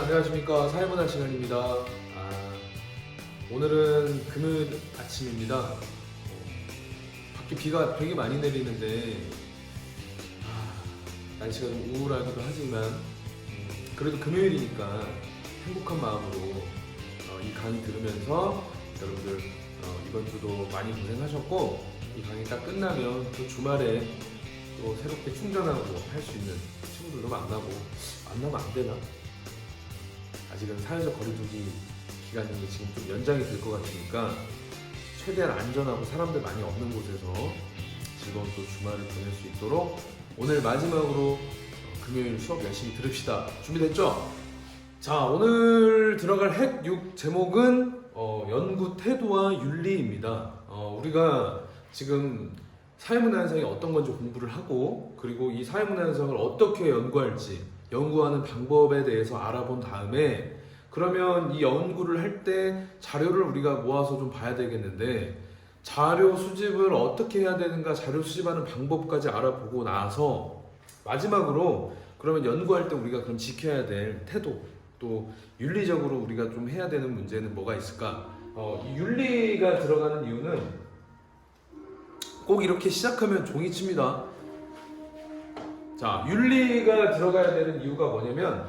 안녕하십니까. 사회문화 시간입니다. 오늘은 금요일 아침입니다. 밖에 비가 되게 많이 내리는데 날씨가 좀 우울하기도 하지만 그래도 금요일이니까 행복한 마음으로 이 강의 들으면서 여러분들 이번 주도 많이 고생하셨고, 이 강의 딱 끝나면 또 주말에 또 새롭게 충전하고 할 수 있는 친구들도 만나면 안 되나? 아직은 사회적 거리두기 기간이 지금 좀 연장이 될 것 같으니까 최대한 안전하고 사람들 많이 없는 곳에서 즐거운 또 주말을 보낼 수 있도록 오늘 마지막으로 금요일 수업 열심히 들읍시다. 준비됐죠? 자, 오늘 들어갈 핵 6 제목은 연구 태도와 윤리입니다. 우리가 지금 사회문화 현상이 어떤 건지 공부를 하고, 그리고 이 사회문화 현상을 어떻게 연구할지 연구하는 방법에 대해서 알아본 다음에, 그러면 이 연구를 할 때 자료를 우리가 모아서 좀 봐야 되겠는데, 자료 수집을 어떻게 해야 되는가, 자료 수집하는 방법까지 알아보고 나서 마지막으로 그러면 연구할 때 우리가 그럼 지켜야 될 태도, 또 윤리적으로 우리가 좀 해야 되는 문제는 뭐가 있을까? 이 윤리가 들어가는 이유는 꼭 이렇게 시작하면 종이 칩니다. 자, 윤리가 들어가야 되는 이유가 뭐냐면,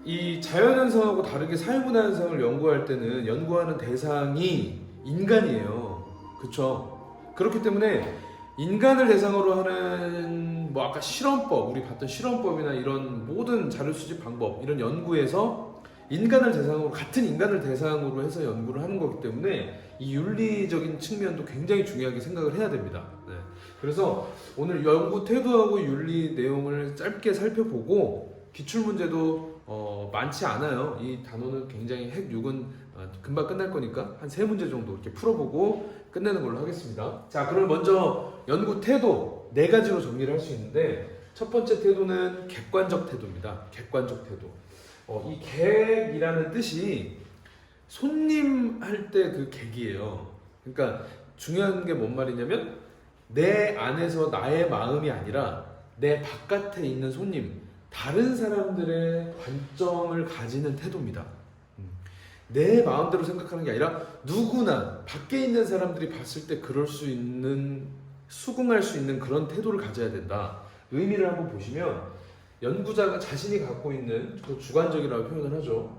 이 자연현상하고 다르게 사회문화 현상을 연구할 때는 연구하는 대상이 인간이에요. 그쵸? 그렇기 때문에 인간을 대상으로 하는 아까 실험법, 우리 봤던 실험법이나 이런 모든 자료 수집 방법, 이런 연구에서 인간을 대상으로, 같은 인간을 대상으로 해서 연구를 하는 거기 때문에 이 윤리적인 측면도 굉장히 중요하게 생각을 해야 됩니다. 네. 그래서 오늘 연구 태도하고 윤리 내용을 짧게 살펴보고, 기출문제도 많지 않아요. 이 단어는 굉장히 핵 6은 금방 끝날 거니까 한 3문제 정도 이렇게 풀어보고 끝내는 걸로 하겠습니다. 자, 그럼 먼저 연구 태도 4가지로 정리를 할 수 있는데, 첫 번째 태도는 객관적 태도입니다. 객관적 태도. 이 객이라는 뜻이 손님 할 때 그 객이에요. 그러니까 중요한 게 뭔 말이냐면, 내 안에서 나의 마음이 아니라 내 바깥에 있는 손님, 다른 사람들의 관점을 가지는 태도입니다. 내 마음대로 생각하는 게 아니라 누구나 밖에 있는 사람들이 봤을 때 그럴 수 있는, 수긍할 수 있는 그런 태도를 가져야 된다. 의미를 한번 보시면, 연구자가 자신이 갖고 있는 주관적이라고 표현을 하죠.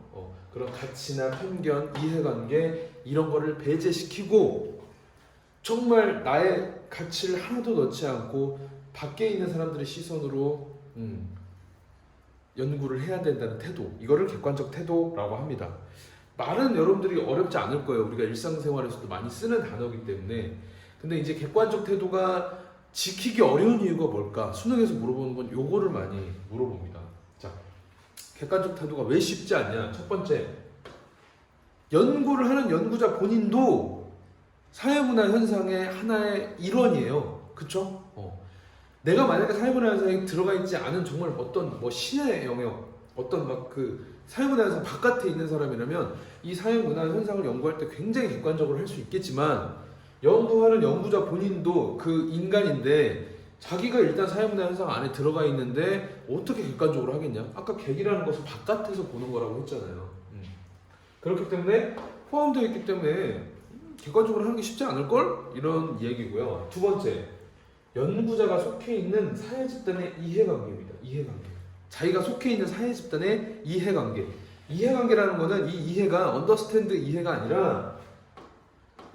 그런 가치나 편견, 이해관계 이런 거를 배제시키고 정말 나의 가치를 하나도 넣지 않고 밖에 있는 사람들의 시선으로 연구를 해야 된다는 태도, 이거를 객관적 태도라고 합니다. 말은 여러분들이 어렵지 않을 거예요. 우리가 일상생활에서도 많이 쓰는 단어이기 때문에. 근데 이제 객관적 태도가 지키기 어려운 이유가 뭘까? 수능에서 물어보는 건 요거를 많이 물어봅니다. 자, 객관적 태도가 왜 쉽지 않냐? 첫 번째, 연구를 하는 연구자 본인도 사회문화 현상의 하나의 일원이에요. 그쵸? 내가 만약에 사회문화 현상에 들어가 있지 않은 정말 어떤 신의 영역, 어떤 사회문화 현상 바깥에 있는 사람이라면 이 사회문화 현상을 연구할 때 굉장히 객관적으로 할 수 있겠지만, 연구하는 연구자 본인도 그 인간인데 자기가 일단 사회문화 현상 안에 들어가 있는데 어떻게 객관적으로 하겠냐? 아까 객이라는 것을 바깥에서 보는 거라고 했잖아요. 그렇기 때문에 포함되어 있기 때문에 객관적으로 하는 게 쉽지 않을걸? 이런 얘기고요. 두 번째, 연구자가 속해 있는 사회 집단의 이해관계입니다. 이해관계. 자기가 속해 있는 사회 집단의 이해관계. 이해관계라는 거는 이 이해가 언더스탠드 이해가 아니라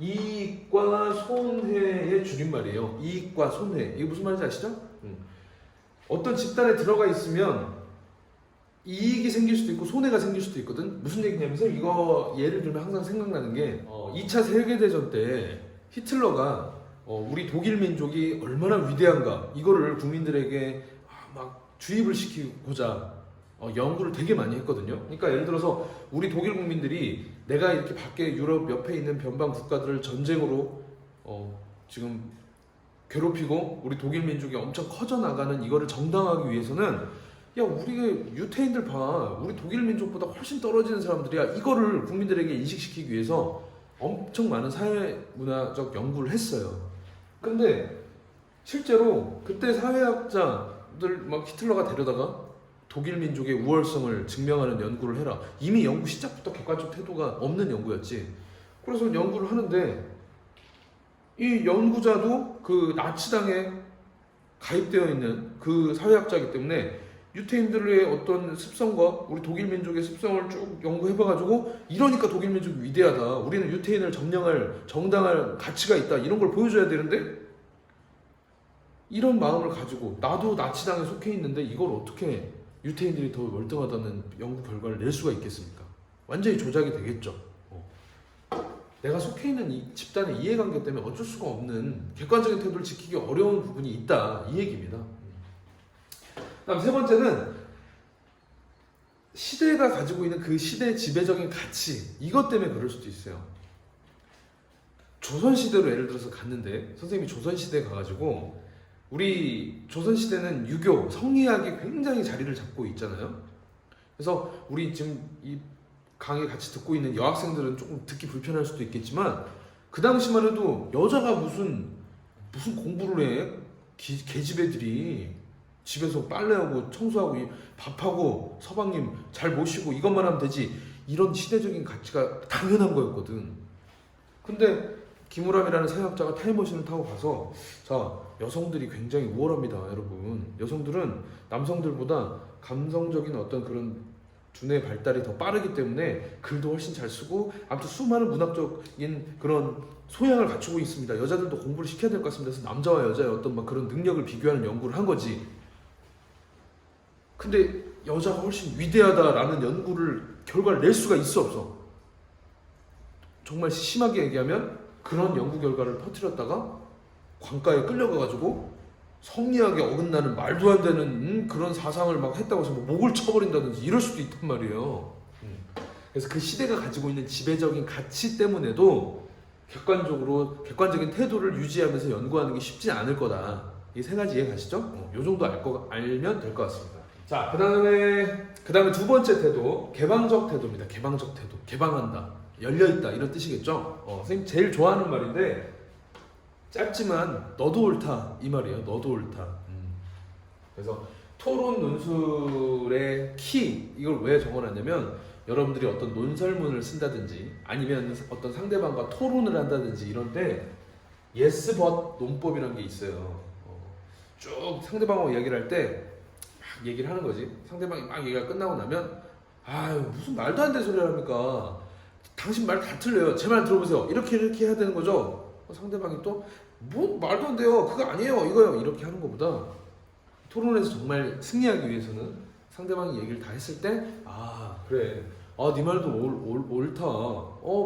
이익과 손해의 줄임말이에요. 이익과 손해. 이게 무슨 말인지 아시죠? 어떤 집단에 들어가 있으면 이익이 생길 수도 있고 손해가 생길 수도 있거든. 무슨 얘기냐면서, 이거 예를 들면 항상 생각나는 게 2차 세계대전 때 히틀러가 우리 독일 민족이 얼마나 위대한가, 이거를 국민들에게 막 주입을 시키고자 연구를 되게 많이 했거든요. 그러니까 예를 들어서 우리 독일 국민들이 내가 이렇게 밖에 유럽 옆에 있는 변방 국가들을 전쟁으로 지금 괴롭히고 우리 독일 민족이 엄청 커져나가는 이거를 정당화하기 위해서는, 야, 우리가 유태인들 봐, 우리 독일 민족보다 훨씬 떨어지는 사람들이야, 이거를 국민들에게 인식시키기 위해서 엄청 많은 사회문화적 연구를 했어요. 근데 실제로 그때 사회학자들 막 히틀러가 데려다가 독일 민족의 우월성을 증명하는 연구를 해라. 이미 연구 시작부터 객관적 태도가 없는 연구였지. 그래서 연구를 하는데 이 연구자도 그 나치당에 가입되어 있는 그 사회학자이기 때문에 유태인들의 어떤 습성과 우리 독일 민족의 습성을 쭉 연구해봐가지고 이러니까 독일 민족이 위대하다. 우리는 유태인을 점령할 정당할 가치가 있다. 이런 걸 보여줘야 되는데 이런 마음을 가지고 나도 나치당에 속해 있는데 이걸 어떻게 유태인들이 더 월등하다는 연구 결과를 낼 수가 있겠습니까? 완전히 조작이 되겠죠. 내가 속해 있는 이 집단의 이해관계 때문에 어쩔 수가 없는 객관적인 태도를 지키기 어려운 부분이 있다. 이 얘기입니다. 다음 세 번째는 시대가 가지고 있는 그 시대의 지배적인 가치, 이것 때문에 그럴 수도 있어요. 조선시대로 예를 들어서 갔는데 선생님이 조선시대에 가가지고 우리 조선시대는 유교, 성리학이 굉장히 자리를 잡고 있잖아요. 그래서 우리 지금 이 강의 같이 듣고 있는 여학생들은 조금 듣기 불편할 수도 있겠지만 그 당시만 해도 여자가 무슨 공부를 해? 계집애들이 집에서 빨래하고 청소하고 밥하고 서방님 잘 모시고 이것만 하면 되지, 이런 시대적인 가치가 당연한 거였거든. 근데 김우람이라는 사회학자가 타임머신을 타고 가서 자, 여성들이 굉장히 우월합니다 여러분. 여성들은 남성들보다 감성적인 어떤 그런 두뇌 발달이 더 빠르기 때문에 글도 훨씬 잘 쓰고 아무튼 수많은 문학적인 그런 소양을 갖추고 있습니다. 여자들도 공부를 시켜야 될 것 같습니다. 그래서 남자와 여자의 어떤 막 그런 능력을 비교하는 연구를 한 거지. 근데 여자가 훨씬 위대하다라는 결과를 낼 수가 있어 없어? 정말 심하게 얘기하면 그런 연구 결과를 퍼뜨렸다가 관가에 끌려가가지고 성리학에 어긋나는 말도 안 되는 그런 사상을 막 했다고 해서 뭐 목을 쳐버린다든지 이럴 수도 있단 말이에요. 그래서 그 시대가 가지고 있는 지배적인 가치 때문에도 객관적인 태도를 유지하면서 연구하는 게 쉽지 않을 거다. 이 세 가지 이해 가시죠? 요 정도 알면 될 것 같습니다. 자, 그 다음에 두 번째 태도, 개방적 태도입니다. 개방적 태도, 개방한다, 열려있다 이런 뜻이겠죠? 선생님 제일 좋아하는 말인데 짧지만 너도 옳다 이 말이에요. 너도 옳다. 그래서 토론 논술의 키, 이걸 왜 적어놨냐면 여러분들이 어떤 논설문을 쓴다든지 아니면 어떤 상대방과 토론을 한다든지 이런 때 yes but 논법이라는 게 있어요. 쭉 상대방하고 이야기를 할 때 막 얘기를 하는 거지. 상대방이 막 얘기가 끝나고 나면 아유 무슨 말도 안 되는 소리를 합니까? 당신 말 다 틀려요. 제 말 들어보세요. 이렇게 해야 되는 거죠. 상대방이 또 뭐 말도 안 돼요. 그거 아니에요. 이거요. 이렇게 하는 것보다 토론에서 정말 승리하기 위해서는 상대방이 얘기를 다 했을 때 아 그래. 아, 네 말도 옳다.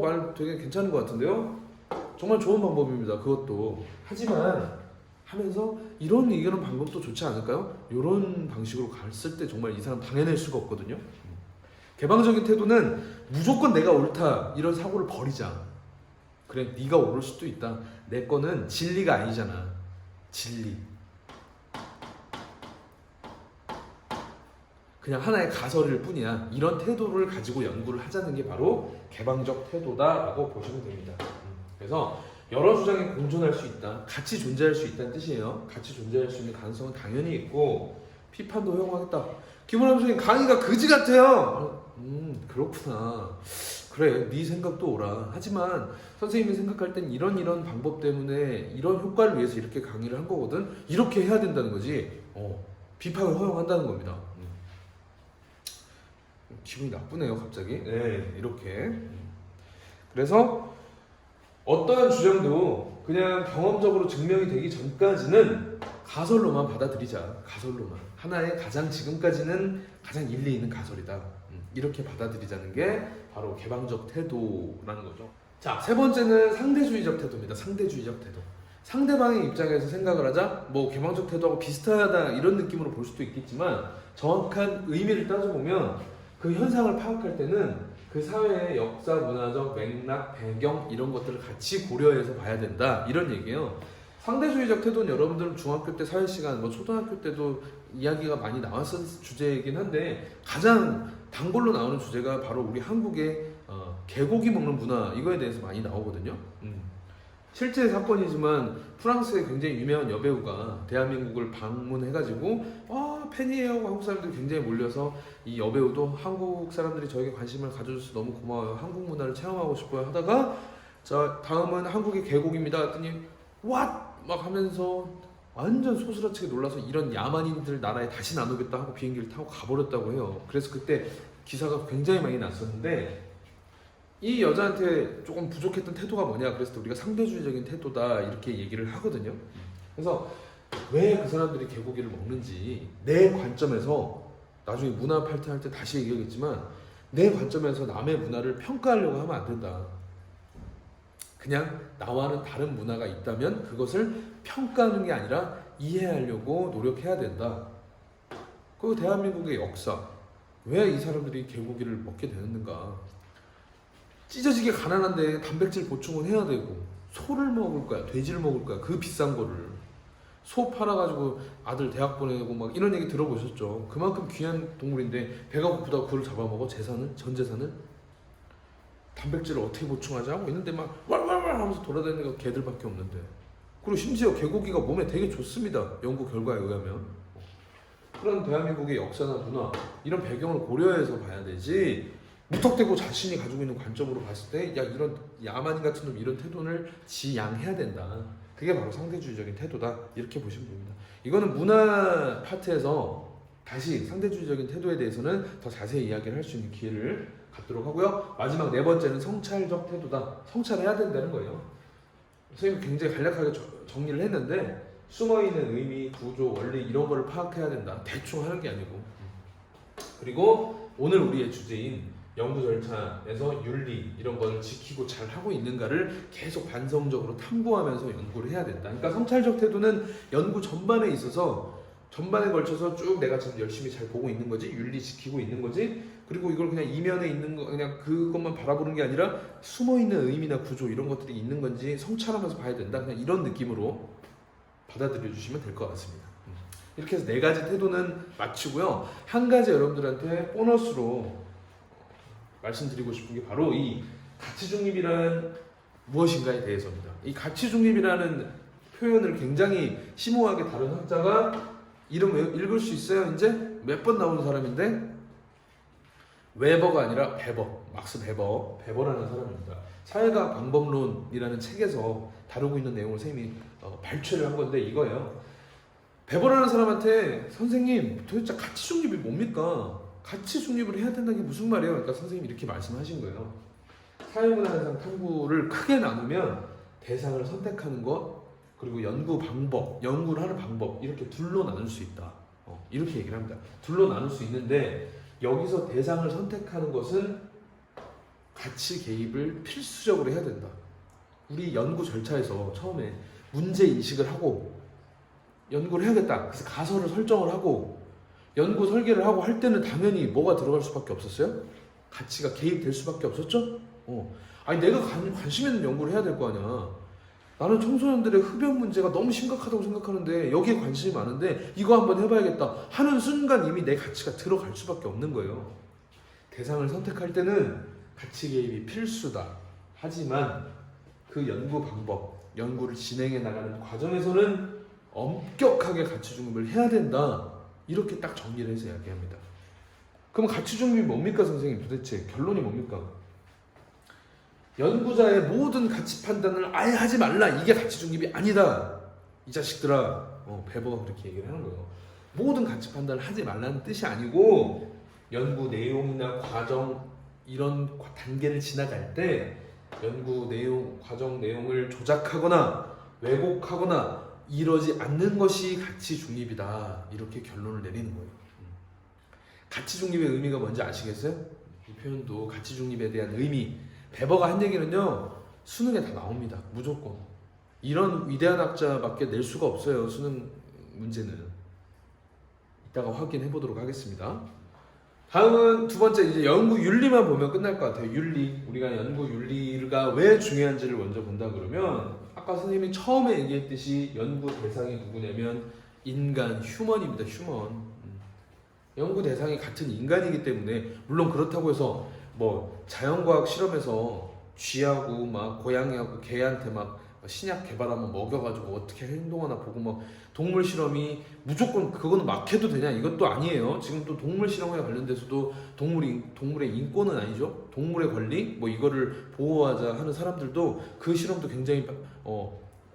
말 되게 괜찮은 것 같은데요? 정말 좋은 방법입니다. 그것도. 하지만 하면서 이런 얘기하는 방법도 좋지 않을까요? 이런 방식으로 갔을 때 정말 이 사람 당해낼 수가 없거든요. 개방적인 태도는 무조건 내가 옳다 이런 사고를 버리자. 그래, 네가 옳을 수도 있다. 내 거는 진리가 아니잖아. 진리. 그냥 하나의 가설일 뿐이야. 이런 태도를 가지고 연구를 하자는 게 바로 개방적 태도다라고 보시면 됩니다. 그래서 여러 주장이 공존할 수 있다, 같이 존재할 수 있다는 뜻이에요. 같이 존재할 수 있는 가능성은 당연히 있고 비판도 허용하겠다. 김원남 선생님 강의가 그지 같아요. 그렇구나. 그래, 네 생각도 옳아. 하지만 선생님이 생각할 땐 이런 방법 때문에 이런 효과를 위해서 이렇게 강의를 한 거거든. 이렇게 해야 된다는 거지. 비판을 허용한다는 겁니다. 기분이 나쁘네요 갑자기. 네, 이렇게. 그래서 어떠한 주장도 그냥 경험적으로 증명이 되기 전까지는 가설로만 받아들이자. 가설로만. 하나의 지금까지는 가장 일리 있는 가설이다. 이렇게 받아들이자는 게 바로 개방적 태도라는 거죠. 자, 세 번째는 상대주의적 태도입니다. 상대주의적 태도. 상대방의 입장에서 생각을 하자. 뭐 개방적 태도하고 비슷하다 이런 느낌으로 볼 수도 있겠지만 정확한 의미를 따져보면 그 현상을 파악할 때는 그 사회의 역사, 문화적 맥락, 배경 이런 것들을 같이 고려해서 봐야 된다 이런 얘기예요. 상대주의적 태도는 여러분들은 중학교 때 사회시간, 뭐 초등학교 때도 이야기가 많이 나왔던 주제이긴 한데 가장 단골로 나오는 주제가 바로 우리 한국의 개고기 먹는 문화 이거에 대해서 많이 나오거든요. 실제 사건이지만 프랑스의 굉장히 유명한 여배우가 대한민국을 방문해가지고 팬이에요 하고 한국 사람들이 굉장히 몰려서 이 여배우도 한국 사람들이 저에게 관심을 가져줘서 너무 고마워요, 한국 문화를 체험하고 싶어요 하다가 자 다음은 한국의 계곡입니다 했더니 왓! 막 하면서 완전 소스라치게 놀라서 이런 야만인들 나라에 다시 안 오겠다 하고 비행기를 타고 가버렸다고 해요. 그래서 그때 기사가 굉장히 많이 났었는데 이 여자한테 조금 부족했던 태도가 뭐냐 그랬을 때 우리가 상대주의적인 태도다 이렇게 얘기를 하거든요. 그래서 왜 그 사람들이 개고기를 먹는지 내 관점에서 나중에 문화 팔퇴할 때 다시 얘기하겠지만 내 관점에서 남의 문화를 평가하려고 하면 안 된다. 그냥 나와는 다른 문화가 있다면 그것을 평가하는 게 아니라 이해하려고 노력해야 된다. 그 대한민국의 역사, 왜 이 사람들이 개고기를 먹게 되는가? 찢어지게 가난한데 단백질 보충은 해야 되고 소를 먹을 거야, 돼지를 먹을 거야, 그 비싼 거를 소 팔아가지고 아들 대학 보내고 막 이런 얘기 들어보셨죠? 그만큼 귀한 동물인데 배가 고프다고 그걸 잡아먹어? 재산을? 전 재산을? 단백질을 어떻게 보충하자고 있는데 막 왈왈왈 하면서 돌아다니는 거 개들밖에 없는데. 그리고 심지어 개고기가 몸에 되게 좋습니다, 연구 결과에 의하면. 그런 대한민국의 역사나 문화 이런 배경을 고려해서 봐야 되지, 무턱대고 자신이 가지고 있는 관점으로 봤을 때 야 이런 야만인 같은 놈 이런 태도를 지양해야 된다, 그게 바로 상대주의적인 태도다 이렇게 보시면 됩니다. 이거는 문화 파트에서 다시 상대주의적인 태도에 대해서는 더 자세히 이야기를 할 수 있는 기회를 갖도록 하고요. 마지막 네 번째는 성찰적 태도다. 성찰해야 된다는 거예요. 선생님이 굉장히 간략하게 정리를 했는데 숨어있는 의미, 구조, 원리 이런 거를 파악해야 된다. 대충 하는 게 아니고. 그리고 오늘 우리의 주제인 연구 절차에서 윤리 이런 거를 지키고 잘 하고 있는가를 계속 반성적으로 탐구하면서 연구를 해야 된다. 그러니까 성찰적 태도는 연구 전반에 있어서 전반에 걸쳐서 쭉 내가 지금 열심히 잘 보고 있는 거지, 윤리 지키고 있는 거지, 그리고 이걸 그냥 이면에 있는 거 그냥 그것만 바라보는 게 아니라 숨어 있는 의미나 구조 이런 것들이 있는 건지 성찰하면서 봐야 된다. 그냥 이런 느낌으로 받아들여 주시면 될 것 같습니다. 이렇게 해서 네 가지 태도는 마치고요. 한 가지 여러분들한테 보너스로 말씀드리고 싶은 게 바로 이 가치중립이란 무엇인가에 대해서입니다. 이 가치중립이라는 표현을 굉장히 심오하게 다룬 학자가 이름 읽을 수 있어요? 이제 몇 번 나온 사람인데 웨버가 아니라 베버, 막스 베버라는 사람입니다. 사회과학 방법론이라는 책에서 다루고 있는 내용을 선생님이 발췌를 한 건데 이거예요. 베버라는 사람한테 선생님 도대체 가치중립이 뭡니까? 가치 중립을 해야 된다는 게 무슨 말이에요? 그러니까 선생님이 이렇게 말씀하신 거예요. 사회문화현상 탐구를 크게 나누면 대상을 선택하는 것, 그리고 연구 방법, 연구를 하는 방법 이렇게 둘로 나눌 수 있다. 이렇게 얘기를 합니다. 둘로 나눌 수 있는데 여기서 대상을 선택하는 것은 가치 개입을 필수적으로 해야 된다. 우리 연구 절차에서 처음에 문제 인식을 하고 연구를 해야겠다. 그래서 가설을 설정을 하고 연구 설계를 하고 할 때는 당연히 뭐가 들어갈 수밖에 없었어요? 가치가 개입될 수밖에 없었죠? 아니 내가 관심 있는 연구를 해야 될 거 아니야. 나는 청소년들의 흡연 문제가 너무 심각하다고 생각하는데 여기에 관심이 많은데 이거 한번 해봐야겠다 하는 순간 이미 내 가치가 들어갈 수밖에 없는 거예요. 대상을 선택할 때는 가치 개입이 필수다. 하지만 그 연구 방법, 연구를 진행해 나가는 과정에서는 엄격하게 가치 중립을 해야 된다. 이렇게 딱 정리를 해서 이야기합니다. 그럼 가치 중립이 뭡니까 선생님? 도대체 결론이 뭡니까? 연구자의 모든 가치 판단을 아예 하지 말라. 이게 가치 중립이 아니다. 이 자식들아. 베버가 그렇게 얘기를 하는 거예요. 모든 가치 판단을 하지 말라는 뜻이 아니고 연구 내용이나 과정 이런 단계를 지나갈 때 연구 내용, 과정 내용을 조작하거나 왜곡하거나 이러지 않는 것이 가치 중립이다. 이렇게 결론을 내리는 거예요. 가치 중립의 의미가 뭔지 아시겠어요? 이 표현도 가치 중립에 대한 의미. 베버가 한 얘기는요, 수능에 다 나옵니다. 무조건. 이런 위대한 학자밖에 낼 수가 없어요. 수능 문제는. 이따가 확인해 보도록 하겠습니다. 다음은 두 번째 이제 연구 윤리만 보면 끝날 것 같아요. 윤리. 우리가 연구 윤리가 왜 중요한지를 먼저 본다 그러면 아까 선생님이 처음에 얘기했듯이 연구 대상이 누구냐면 인간, 휴먼입니다. 휴먼. 연구 대상이 같은 인간이기 때문에 물론 그렇다고 해서 뭐 자연과학 실험에서 쥐하고 막 고양이하고 개한테 막 신약 개발하면 먹여가지고 어떻게 행동하나 보고 뭐 동물 실험이 무조건 그거는 막 해도 되냐 이것도 아니에요. 지금 또 동물 실험에 관련돼서도 동물의 인권은 아니죠. 동물의 권리 뭐 이거를 보호하자 하는 사람들도 그 실험도 굉장히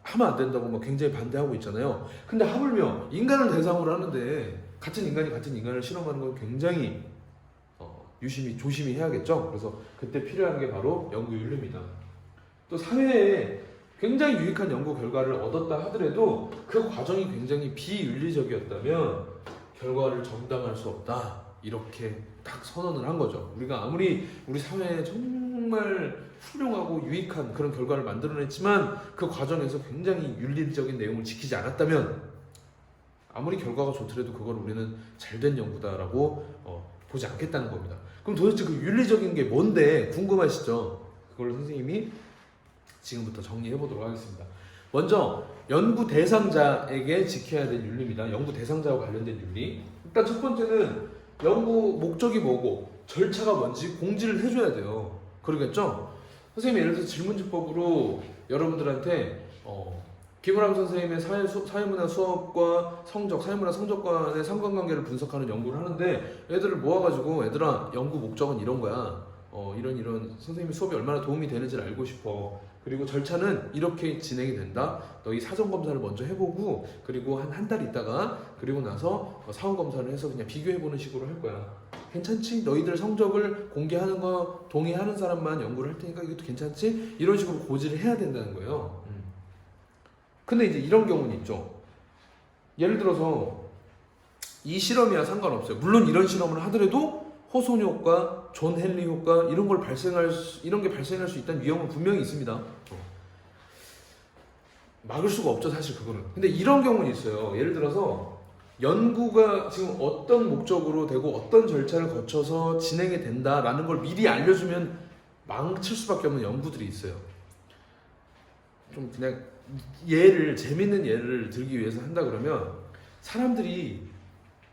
하면 안 된다고 막 굉장히 반대하고 있잖아요. 근데 하물며 인간을 대상으로 하는데 같은 인간을 실험하는 건 굉장히 유심히 조심히 해야겠죠. 그래서 그때 필요한 게 바로 연구윤리입니다. 또 사회에 굉장히 유익한 연구 결과를 얻었다 하더라도 그 과정이 굉장히 비윤리적이었다면 결과를 정당할 수 없다. 이렇게 딱 선언을 한 거죠. 우리가 아무리 우리 사회에 정말 훌륭하고 유익한 그런 결과를 만들어냈지만 그 과정에서 굉장히 윤리적인 내용을 지키지 않았다면 아무리 결과가 좋더라도 그걸 우리는 잘된 연구다라고 보지 않겠다는 겁니다. 그럼 도대체 그 윤리적인 게 뭔데 궁금하시죠? 그걸 선생님이 지금부터 정리해 보도록 하겠습니다. 먼저 연구 대상자에게 지켜야 될 윤리입니다. 연구 대상자와 관련된 윤리. 일단 첫 번째는 연구 목적이 뭐고 절차가 뭔지 공지를 해줘야 돼요. 그러겠죠? 선생님이 예를 들어서 질문지법으로 여러분들한테 김우람 선생님의 사회문화 수업과 사회문화 성적 간의 상관관계를 분석하는 연구를 하는데 애들을 모아가지고 얘들아 연구 목적은 이런 거야. 이런 선생님의 수업이 얼마나 도움이 되는지를 알고 싶어. 그리고 절차는 이렇게 진행이 된다. 너희 사전 검사를 먼저 해보고 그리고 한 달 있다가 그리고 나서 사원 검사를 해서 그냥 비교해보는 식으로 할 거야. 괜찮지? 너희들 성적을 공개하는 거 동의하는 사람만 연구를 할 테니까 이것도 괜찮지? 이런 식으로 고지를 해야 된다는 거예요. 근데 이제 이런 경우는 있죠. 예를 들어서 이 실험이야 상관없어요. 물론 이런 실험을 하더라도 호손 효과, 존 헨리 효과 이런 게 발생할 수 있다는 위험은 분명히 있습니다. 막을 수가 없죠, 사실 그거는. 근데 이런 경우는 있어요. 예를 들어서 연구가 지금 어떤 목적으로 되고 어떤 절차를 거쳐서 진행이 된다라는 걸 미리 알려주면 망칠 수밖에 없는 연구들이 있어요. 좀 그냥 재밌는 예를 들기 위해서 한다 그러면 사람들이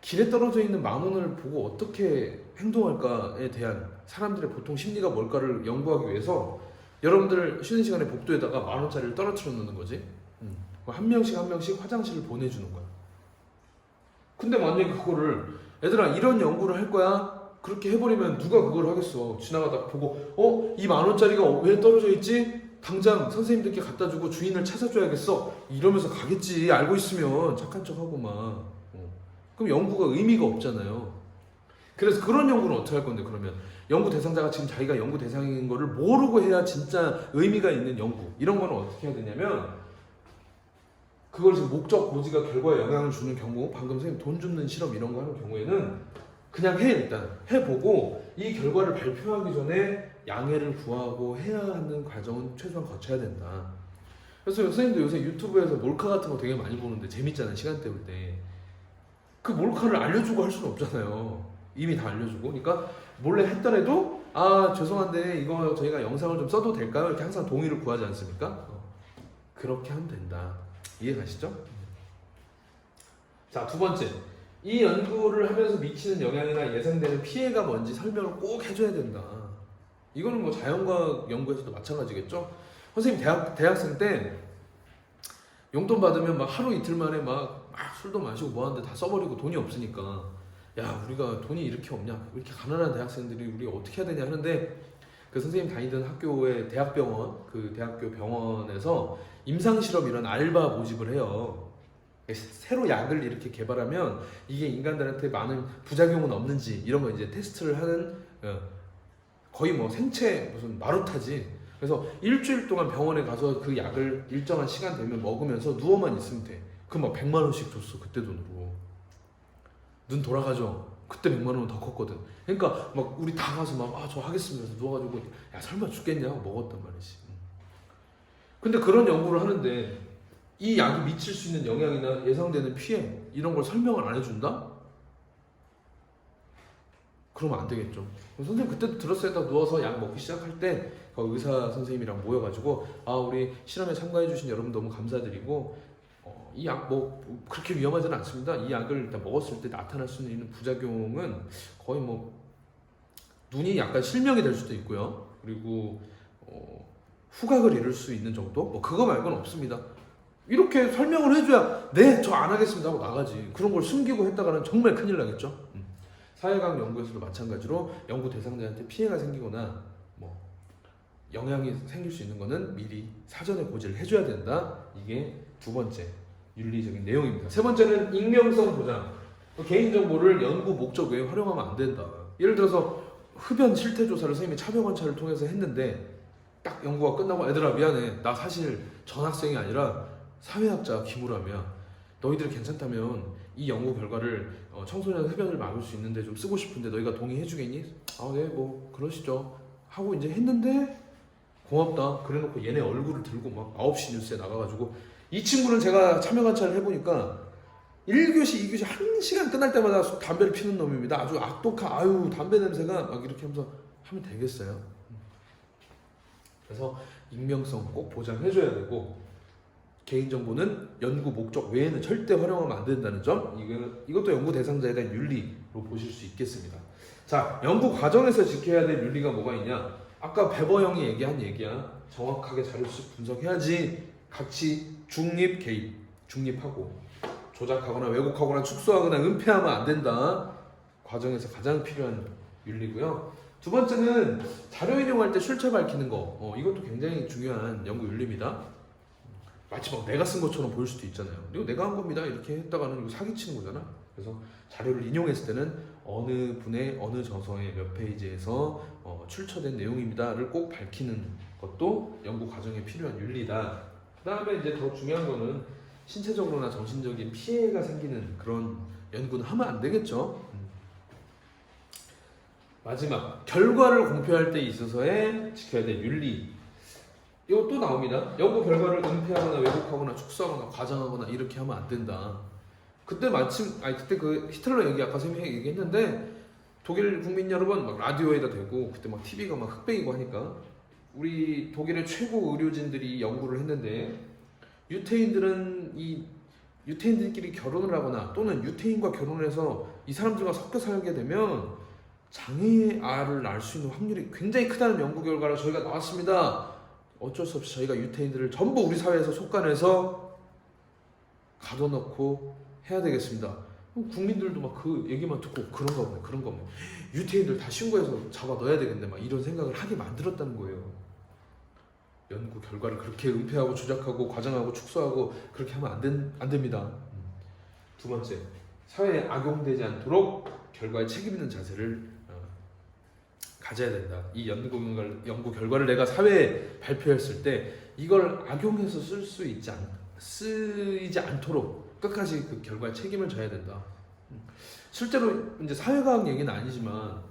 길에 떨어져 있는 10,000원을 보고 어떻게 행동할까에 대한 사람들의 보통 심리가 뭘까를 연구하기 위해서 여러분들 쉬는 시간에 복도에다가 10,000원짜리를 떨어뜨려 놓는 거지. 한 명씩 화장실을 보내주는 거야. 근데 만약에 그거를 얘들아 이런 연구를 할 거야 그렇게 해버리면 누가 그걸 하겠어. 지나가다 보고 이 10,000원짜리가 왜 떨어져 있지? 당장 선생님들께 갖다 주고 주인을 찾아줘야겠어 이러면서 가겠지. 알고 있으면 착한 척하고 막 그럼 연구가 의미가 없잖아요. 그래서 그런 연구는 어떻게 할 건데 그러면 연구 대상자가 지금 자기가 연구 대상인 거를 모르고 해야 진짜 의미가 있는 연구 이런 거는 어떻게 해야 되냐면 그걸 지금 목적 고지가 결과에 영향을 주는 경우 방금 선생님 돈 줍는 실험 이런 거 하는 경우에는 그냥 일단 해보고 이 결과를 발표하기 전에 양해를 구하고 해야 하는 과정은 최소한 거쳐야 된다. 그래서 선생님도 요새 유튜브에서 몰카 같은 거 되게 많이 보는데 재밌잖아요. 시간 때울 때. 그 몰카를 알려주고 할 수는 없잖아요. 이미 다 알려주고. 그러니까 몰래 했더라도 죄송한데 이거 저희가 영상을 좀 써도 될까요? 이렇게 항상 동의를 구하지 않습니까? 그렇게 하면 된다. 이해 가시죠? 자, 두 번째. 이 연구를 하면서 미치는 영향이나 예상되는 피해가 뭔지 설명을 꼭 해줘야 된다. 이거는 뭐 자연과학 연구에서도 마찬가지겠죠? 선생님 대학생 때 용돈 받으면 막 하루 이틀 만에 막 술도 마시고 뭐 하는데 다 써버리고 돈이 없으니까 야 우리가 돈이 이렇게 없냐 이렇게 가난한 대학생들이 우리 어떻게 해야 되냐 하는데 그 선생님 다니던 학교의 대학병원 그 대학교 병원에서 임상실험 이런 알바 모집을 해요. 새로 약을 이렇게 개발하면 이게 인간들한테 많은 부작용은 없는지 이런 거 이제 테스트를 하는 거의 뭐 생체 무슨 마루타지. 그래서 일주일 동안 병원에 가서 그 약을 일정한 시간 되면 먹으면서 누워만 있으면 돼. 그럼 막 100만 원씩 줬어 그때 돈으로. 눈 돌아가죠. 그때 100만 원은 더 컸거든. 그러니까 막 우리 다 가서 막 저 하겠습니다. 그래서 누워가지고 야 설마 죽겠냐 하고 먹었단 말이지. 근데 그런 연구를 하는데 이 약이 미칠 수 있는 영향이나 예상되는 피해 이런 걸 설명을 안 해준다? 그러면 안 되겠죠. 선생님 그때도 들었어요. 딱 누워서 약 먹기 시작할 때 의사 선생님이랑 모여가지고 우리 실험에 참가해주신 여러분 너무 감사드리고 이 약 뭐 그렇게 위험하지는 않습니다. 이 약을 일단 먹었을 때 나타날 수 있는 부작용은 거의 뭐 눈이 약간 실명이 될 수도 있고요. 그리고 후각을 잃을 수 있는 정도? 뭐 그거 말고는 없습니다. 이렇게 설명을 해줘야 네, 저 안 하겠습니다 하고 나가지. 그런 걸 숨기고 했다가는 정말 큰일 나겠죠. 사회과학 연구에서도 마찬가지로 연구 대상자한테 피해가 생기거나 뭐 영향이 생길 수 있는 거는 미리 사전에 고지를 해줘야 된다. 이게 두 번째 윤리적인 내용입니다. 세 번째는 익명성 보장. 개인정보를 연구 목적 외에 활용하면 안 된다. 예를 들어서 흡연 실태 조사를 선생님이 차별 관찰을 통해서 했는데 딱 연구가 끝나고 얘들아 미안해, 나 사실 전학생이 아니라 사회학자 김우람이야. 너희들 괜찮다면 이 연구 결과를 청소년 흡연을 막을 수 있는데 좀 쓰고 싶은데 너희가 동의해주겠니? 아, 네, 뭐 그러시죠 하고 이제 했는데 고맙다 그래놓고 얘네 얼굴을 들고 막 9시 뉴스에 나가가지고, 이 친구는 제가 참여 관찰을 해보니까 1교시, 2교시 1시간 끝날 때마다 담배를 피는 놈입니다. 아주 악독한, 아유 담배 냄새가 막 이렇게 하면서 하면 되겠어요. 그래서 익명성 꼭 보장해줘야 되고, 개인정보는 연구 목적 외에는 절대 활용하면 안 된다는 점, 이것도 연구 대상자에 대한 윤리로 보실 수 있겠습니다. 자, 연구 과정에서 지켜야 될 윤리가 뭐가 있냐? 아까 베버 형이 얘기한 얘기야. 정확하게 자료씩 분석해야지. 같이 중립, 개입, 중립하고 조작하거나 왜곡하거나 축소하거나 은폐하면 안 된다. 과정에서 가장 필요한 윤리고요. 두 번째는 자료 인용할 때 출처 밝히는 거. 이것도 굉장히 중요한 연구 윤리입니다. 마치 막 내가 쓴 것처럼 보일 수도 있잖아요. 이거 내가 한 겁니다 이렇게 했다가는 이거 사기치는 거잖아. 그래서 자료를 인용했을 때는 어느 분의 어느 저서의 몇 페이지에서 출처된 내용입니다를 꼭 밝히는 것도 연구 과정에 필요한 윤리다. 그 다음에 이제 더 중요한 거는 신체적으로나 정신적인 피해가 생기는 그런 연구는 하면 안 되겠죠. 마지막, 결과를 공표할 때 있어서의 지켜야 될 윤리. 이거 또 나옵니다. 연구 결과를 은폐하거나 왜곡하거나 축소하거나 과장하거나 이렇게 하면 안 된다. 그때 마침 그때 그 히틀러 얘기 아까 선생님이 얘기했는데, 독일 국민 여러분 막 라디오에다 대고 그때 막 TV가 막 흑백이고 하니까 우리 독일의 최고 의료진들이 연구를 했는데, 유태인들끼리 결혼을 하거나 또는 유태인과 결혼을 해서 이 사람들과 섞여 살게 되면 장애의 알을 낳을 수 있는 확률이 굉장히 크다는 연구 결과를 저희가 나왔습니다. 어쩔 수 없이 저희가 유태인들을 전부 우리 사회에서 속간해서 가둬놓고 해야 되겠습니다. 국민들도 막 그 얘기만 듣고 그런가 보네. 유태인들 다 신고해서 잡아 넣어야 되겠네. 막 이런 생각을 하게 만들었다는 거예요. 연구 결과를 그렇게 은폐하고 조작하고 과장하고 축소하고 그렇게 하면 안 됩니다. 두 번째, 사회에 악용되지 않도록 결과에 책임 있는 자세를 가져야 된다. 이 연구 결과를 내가 사회에 발표했을 때 이걸 악용해서 쓰이지 않도록 끝까지 그 결과에 책임을 져야 된다. 실제로 이제 사회과학 얘기는 아니지만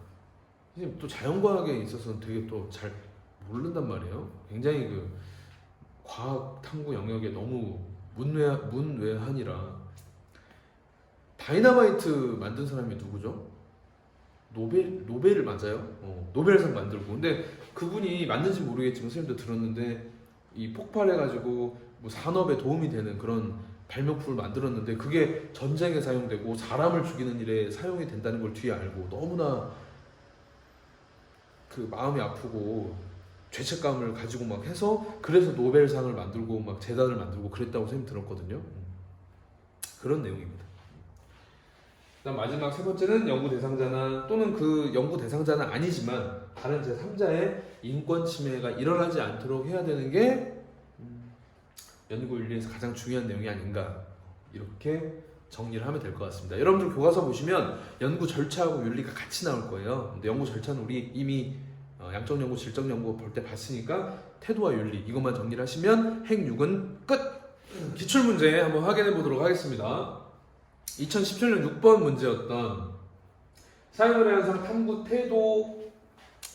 또 자연과학에 있어서는 되게 또 잘 모른단 말이에요. 굉장히 그 과학 탐구 영역에 너무 문외한이라. 다이너마이트 만든 사람이 누구죠? 노벨을 맞아요? 노벨상 만들고. 근데 그분이 맞는지 모르겠지만 선생님도 들었는데 이 폭발해가지고 뭐 산업에 도움이 되는 그런 발명품을 만들었는데 그게 전쟁에 사용되고 사람을 죽이는 일에 사용이 된다는 걸 뒤에 알고 너무나 그 마음이 아프고 죄책감을 가지고 막 해서 그래서 노벨상을 만들고 막 재단을 만들고 그랬다고 선생님 들었거든요. 그런 내용입니다. 그다음 마지막 세 번째는 연구 대상자나 또는 그 연구 대상자는 아니지만 다른 제3자의 인권 침해가 일어나지 않도록 해야 되는 게 연구 윤리에서 가장 중요한 내용이 아닌가, 이렇게 정리를 하면 될 것 같습니다. 여러분들 교과서 보시면 연구 절차하고 윤리가 같이 나올 거예요. 근데 연구 절차는 우리 이미 양적 연구, 질적 연구 볼 때 봤으니까 태도와 윤리 이것만 정리를 하시면 행육은 끝! 기출 문제 한번 확인해 보도록 하겠습니다. 2017년 6번 문제였던 사회문화 현상 탐구 태도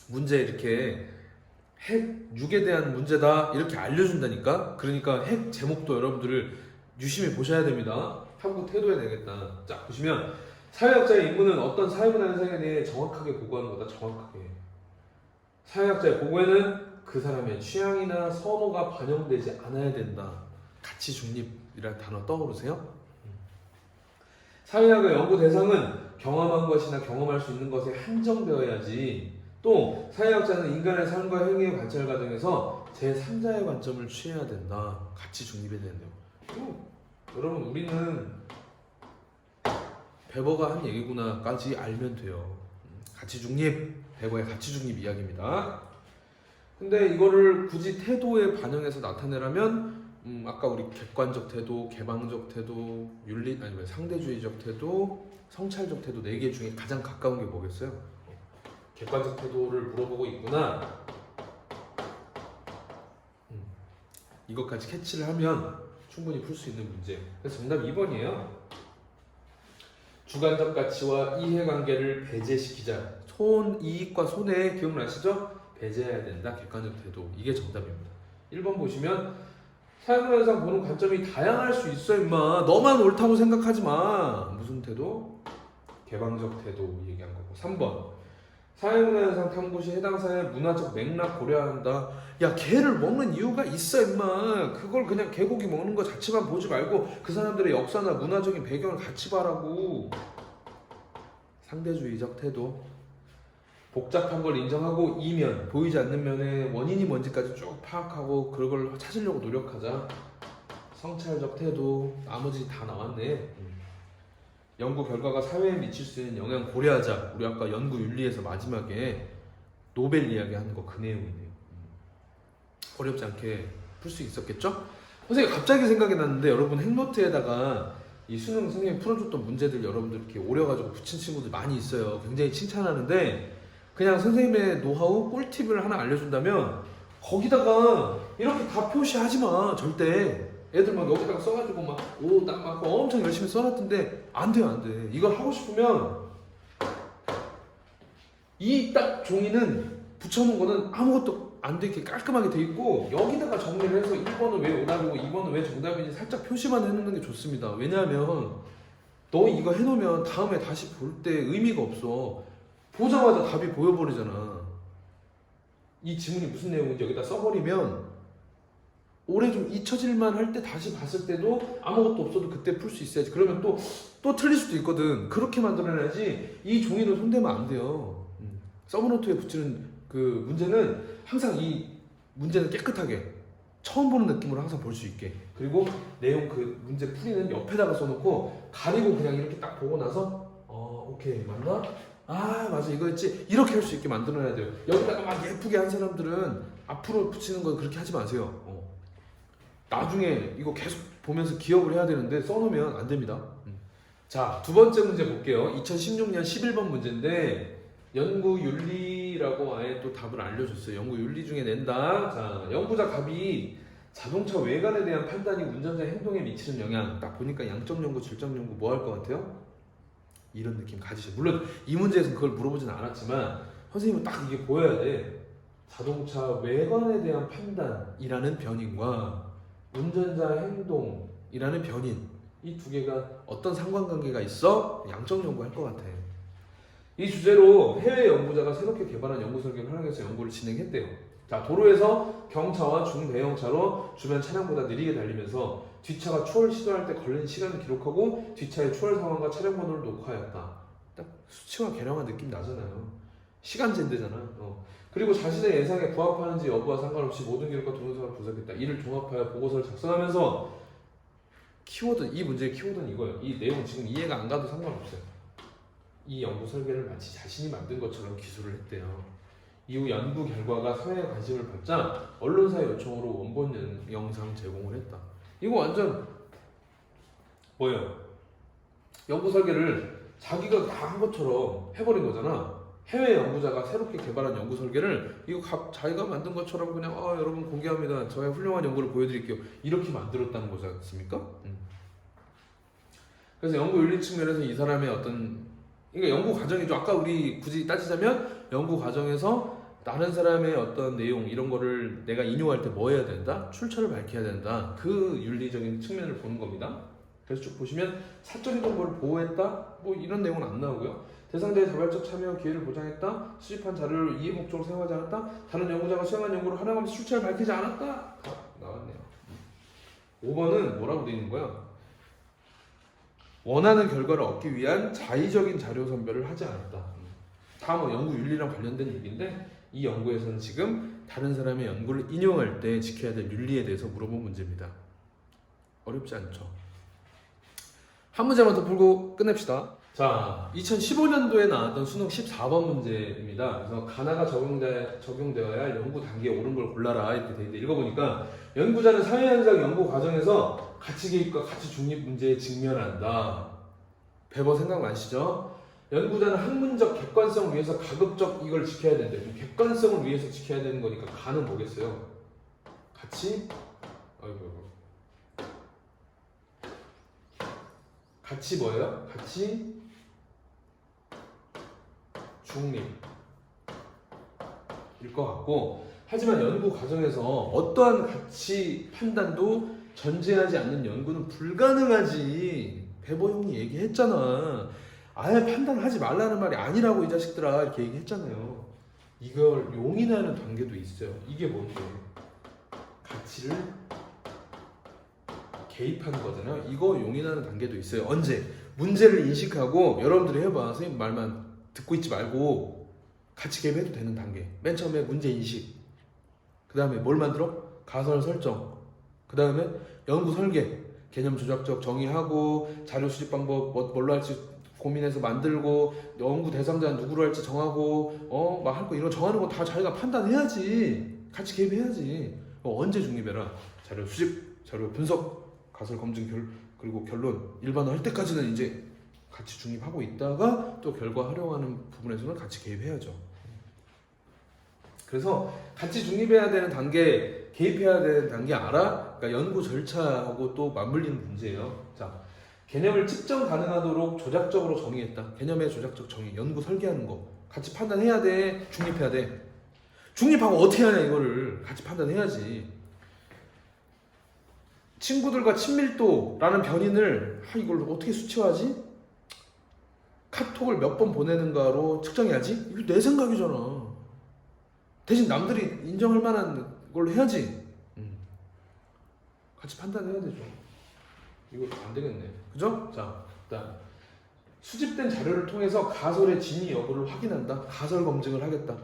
문제, 이렇게 핵 6에 대한 문제다 이렇게 알려준다니까. 그러니까 핵 제목도 여러분들을 유심히 보셔야 됩니다. 탐구 태도에 되겠다. 자, 보시면 사회학자의 임무는 어떤 사회문화 현상에 대해 정확하게 보고하는 거다. 정확하게. 사회학자의 보고에는 그 사람의 취향이나 선호가 반영되지 않아야 된다. 가치 중립이라는 단어 떠오르세요? 사회학의 연구 대상은 경험한 것이나 경험할 수 있는 것에 한정되어야지. 또 사회학자는 인간의 삶과 행위의 관찰 과정에서 제3자의 관점을 취해야 된다. 가치 중립에 대한 내용. 여러분 우리는 베버가 한 얘기구나까지 알면 돼요. 가치 중립, 베버의 가치 중립 이야기입니다. 근데 이거를 굳이 태도에 반영해서 나타내려면 아까 우리 객관적 태도, 개방적 태도, 윤리 아니면 상대주의적 태도, 성찰적 태도 4개 중에 가장 가까운 게 뭐겠어요? 객관적 태도를 물어보고 있구나. 이것까지 캐치를 하면 충분히 풀 수 있는 문제. 그래서 정답 2번이에요. 주관적 가치와 이해관계를 배제시키자. 손이익과 손해 기억나시죠? 배제해야 된다. 객관적 태도. 이게 정답입니다. 1번 보시면 사회문화상 보는 관점이 다양할 수 있어 임마. 너만 옳다고 생각하지 마. 무슨 태도? 개방적 태도 얘기한 거고. 3번 사회문화현상 탐구 시 해당 사회의 문화적 맥락 고려한다. 야 개를 먹는 이유가 있어 임마. 그걸 그냥 개고기 먹는 거 자체만 보지 말고 그 사람들의 역사나 문화적인 배경을 같이 봐라고. 상대주의적 태도. 복잡한 걸 인정하고 이면, 보이지 않는 면의 원인이 뭔지까지 쭉 파악하고 그걸 찾으려고 노력하자. 성찰적 태도. 나머지 다 나왔네. 연구 결과가 사회에 미칠 수 있는 영향 고려하자. 우리 아까 연구 윤리에서 마지막에 노벨 이야기 하는 거 그 내용이네요. 어렵지 않게 풀 수 있었겠죠? 선생님 갑자기 생각이 났는데 여러분 핵노트에다가 이 수능 선생님이 풀어줬던 문제들 여러분들 이렇게 오려가지고 붙인 친구들 많이 있어요. 굉장히 칭찬하는데 그냥 선생님의 노하우 꿀팁을 하나 알려준다면 거기다가 이렇게 다 표시하지 마. 절대. 애들 막 여기다가 써가지고 막 엄청 열심히 써놨던데 안 돼요, 안 돼. 이걸 하고 싶으면 이 딱 종이는 붙여놓은 거는 아무것도 안 되게 깔끔하게 돼 있고 여기다가 정리를 해서 1번은 왜 오답이고 2번은 왜 정답인지 살짝 표시만 해놓는 게 좋습니다. 왜냐하면 너 이거 해놓으면 다음에 다시 볼 때 의미가 없어. 보자마자 답이 보여버리잖아. 이 지문이 무슨 내용인지 여기다 써버리면 오래 좀 잊혀질만 할 때 다시 봤을 때도 아무것도 없어도 그때 풀 수 있어야지. 그러면 또 틀릴 수도 있거든. 그렇게 만들어내야지 이 종이를 손대면 안 돼요. 서브노트에 붙이는 그 문제는 항상 이 문제는 깨끗하게 처음 보는 느낌으로 항상 볼 수 있게. 그리고 내용 그 문제 풀이는 옆에다가 써놓고 가리고 그냥 이렇게 딱 보고 나서 오케이 맞나? 아 맞아 이거였지. 이렇게 할 수 있게 만들어내야 돼요. 여기다가 막 예쁘게 한 사람들은 앞으로 붙이는 거 그렇게 하지 마세요. 나중에 이거 계속 보면서 기억을 해야 되는데 써놓으면 안 됩니다. 자, 두 번째 문제 볼게요. 2016년 11번 문제인데 연구윤리라고 아예 또 답을 알려줬어요. 연구윤리 중에 낸다. 자, 연구자 갑이 자동차 외관에 대한 판단이 운전자의 행동에 미치는 영향. 딱 보니까 양적 연구, 질적 연구 뭐 할 것 같아요? 이런 느낌 가지죠. 물론 이 문제에서는 그걸 물어보진 않았지만 선생님은 딱 이게 보여야 돼. 자동차 외관에 대한 판단이라는 변인과 운전자 행동이라는 변인, 이 두 개가 어떤 상관관계가 있어? 양적 연구할 것 같아. 이 주제로 해외 연구자가 새롭게 개발한 연구 설계를 활용해서 연구를 진행했대요. 자, 도로에서 경차와 중대형차로 주변 차량보다 느리게 달리면서 뒷차가 추월 시도할 때 걸린 시간을 기록하고 뒷차의 추월 상황과 차량 번호를 녹화하였다. 딱 수치화 계량한 느낌 나잖아요. 시간제인데잖아. 그리고 자신의 예상에 부합하는지 여부와 상관없이 모든 기록과 동영상을 분석했다. 이를 종합하여 보고서를 작성하면서 키워드, 이 문제의 키워드는 이거예요. 이 내용 지금 이해가 안 가도 상관없어요. 이 연구 설계를 마치 자신이 만든 것처럼 기술을 했대요. 이후 연구 결과가 사회에 관심을 받자 언론사의 요청으로 원본 영상 제공을 했다. 이거 완전 뭐예요? 연구 설계를 자기가 다 한 것처럼 해버린 거잖아. 해외 연구자가 새롭게 개발한 연구 설계를 이거 자기가 만든 것처럼 그냥 여러분 공개합니다. 저의 훌륭한 연구를 보여드릴게요. 이렇게 만들었다는 거지 않습니까? 그래서 연구 윤리 측면에서 이 사람의 어떤 그러니까 연구 과정이죠. 아까 우리 굳이 따지자면 연구 과정에서 다른 사람의 어떤 내용 이런 거를 내가 인용할 때 뭐 해야 된다? 출처를 밝혀야 된다. 그 윤리적인 측면을 보는 겁니다. 그래서 쭉 보시면 사적인 정보를 보호했다? 뭐 이런 내용은 안 나오고요. 대상자의 자발적 참여 기회를 보장했다. 수집한 자료를 이해 목적으로 사용하지 않았다. 다른 연구자가 수행한 연구를 활용하면서 출처를 밝히지 않았다. 나왔네요. 5번은 뭐라고 되어 있는 거야? 원하는 결과를 얻기 위한 자의적인 자료 선별을 하지 않았다. 다 뭐 연구 윤리랑 관련된 얘기인데 이 연구에서는 지금 다른 사람의 연구를 인용할 때 지켜야 될 윤리에 대해서 물어본 문제입니다. 어렵지 않죠? 한 문제만 더 풀고 끝냅시다. 자, 2015년도에 나왔던 수능 14번 문제입니다. 그래서 가나가 적용되어야 할 연구 단계에 옳은 걸 골라라 이렇게 돼 있는데 읽어보니까 연구자는 사회현상 연구 과정에서 가치 개입과 가치 중립 문제에 직면한다. 배버 생각나시죠? 연구자는 학문적 객관성을 위해서 가급적 이걸 지켜야 된대. 객관성을 위해서 지켜야 되는 거니까 가는 뭐겠어요? 가치? 가치 뭐예요? 가치 중립일 것 같고, 하지만 연구 과정에서 어떠한 가치 판단도 전제하지 않는 연구는 불가능하지. 배버 형이 얘기했잖아. 아예 판단하지 말라는 말이 아니라고 이 자식들아 이렇게 얘기했잖아요. 이걸 용인하는 단계도 있어요. 이게 뭔데? 가치를 개입하는 거잖아요. 이거 용인하는 단계도 있어요. 언제? 문제를 인식하고 여러분들이 해봐. 선생님 말만 듣고 있지 말고 같이 개입해도 되는 단계. 맨 처음에 문제 인식, 그 다음에 뭘 만들어? 가설 설정, 그 다음에 연구 설계, 개념 조작적 정의하고 자료 수집 방법 뭘로 할지 고민해서 만들고 연구 대상자는 누구로 할지 정하고 막 할 거 이런 거 정하는 거 다 자기가 판단해야지. 같이 개입해야지. 언제 중립해라? 자료 수집, 자료 분석, 가설 검증 그리고 결론 일반화 할 때까지는 이제 같이 중립하고 있다가 또 결과 활용하는 부분에서는 같이 개입해야죠. 그래서 같이 중립해야 되는 단계, 개입해야 되는 단계 알아? 그러니까 연구 절차하고 또 맞물리는 문제예요. 자, 개념을 측정 가능하도록 조작적으로 정의했다. 개념의 조작적 정의, 연구 설계하는 거 같이 판단해야 돼, 중립해야 돼. 중립하고 어떻게 하냐 이거를 같이 판단해야지. 친구들과 친밀도라는 변인을 이걸 어떻게 수치화하지? 카톡을 몇 번 보내는가로 측정해야지? 이거 내 생각이잖아. 대신 남들이 인정할 만한 걸로 해야지. 같이 판단해야 되죠. 이거 안 되겠네. 그죠? 자, 일단 수집된 자료를 통해서 가설의 진위 여부를 확인한다. 가설 검증을 하겠다.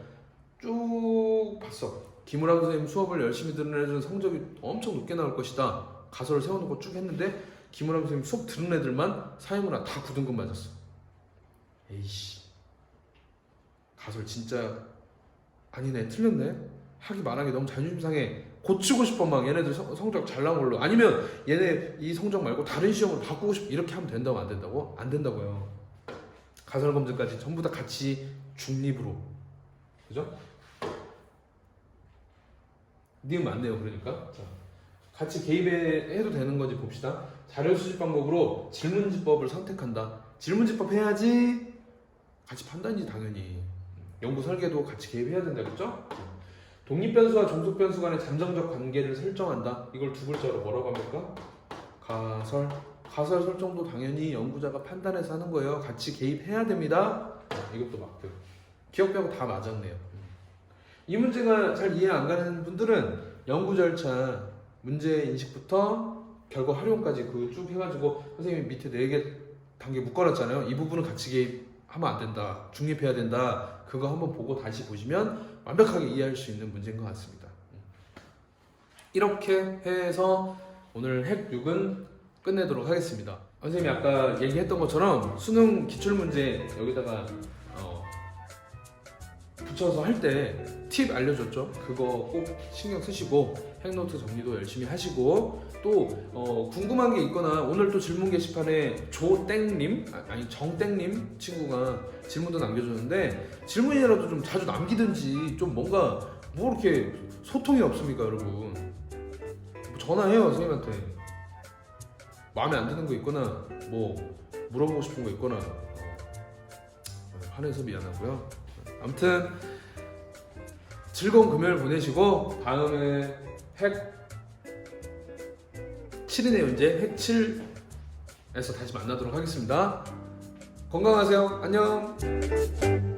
쭉 봤어. 김우람 선생님 수업을 열심히 듣는 애들은 성적이 엄청 높게 나올 것이다. 가설을 세워놓고 쭉 했는데 김우람 선생님 수업 듣는 애들만 사회문화 다 9등급 맞았어. 에이씨, 가설 진짜 아니네, 틀렸네. 하기 말하기 너무 자존심 상해. 고치고 싶어. 막 얘네들 성적 잘 나온 걸로, 아니면 얘네 이 성적 말고 다른 시험으로 바꾸고 싶어. 이렇게 하면 된다고 안 된다고? 안 된다고요. 가설 검증까지 전부 다 같이 중립으로. 그죠? 님 맞네요. 그러니까 자, 같이 개입해도 되는 건지 봅시다. 자료 수집 방법으로 질문지법을 선택한다. 질문지법 해야지 같이 판단이지 당연히. 연구 설계도 같이 개입해야 된다. 그렇죠? 독립변수와 종속변수 간의 잠정적 관계를 설정한다. 이걸 두 글자로 뭐라고 합니까? 가설. 가설 설정도 당연히 연구자가 판단해서 하는 거예요. 같이 개입해야 됩니다. 이것도 맞고요. 기억 빼고 다 맞았네요. 이 문제가 잘 이해 안 가는 분들은 연구 절차, 문제 인식부터 결과 활용까지 그 쭉 해가지고 선생님이 밑에 4개 단계 묶어놨잖아요. 이 부분은 같이 개입하면 안 된다. 중립해야 된다. 그거 한번 보고 다시 보시면 완벽하게 이해할 수 있는 문제인 것 같습니다. 이렇게 해서 오늘 핵 6은 끝내도록 하겠습니다. 선생님이 아까 얘기했던 것처럼 수능 기출문제 여기다가 붙여서 할 때 팁 알려줬죠. 그거 꼭 신경 쓰시고 핵노트 정리도 열심히 하시고, 또 궁금한 게 있거나 오늘 또 질문 게시판에 조땡님 아니 정땡님 친구가 질문도 남겨줬는데, 질문이라도 좀 자주 남기든지 좀 뭔가 뭐 이렇게 소통이 없습니까 여러분? 전화해요 선생님한테. 마음에 안 드는 거 있거나 뭐 물어보고 싶은 거 있거나. 화내서 미안하고요. 아무튼 즐거운 금요일 보내시고 다음에 핵 7이네요. 이제 핵 7에서 다시 만나도록 하겠습니다. 건강하세요. 안녕.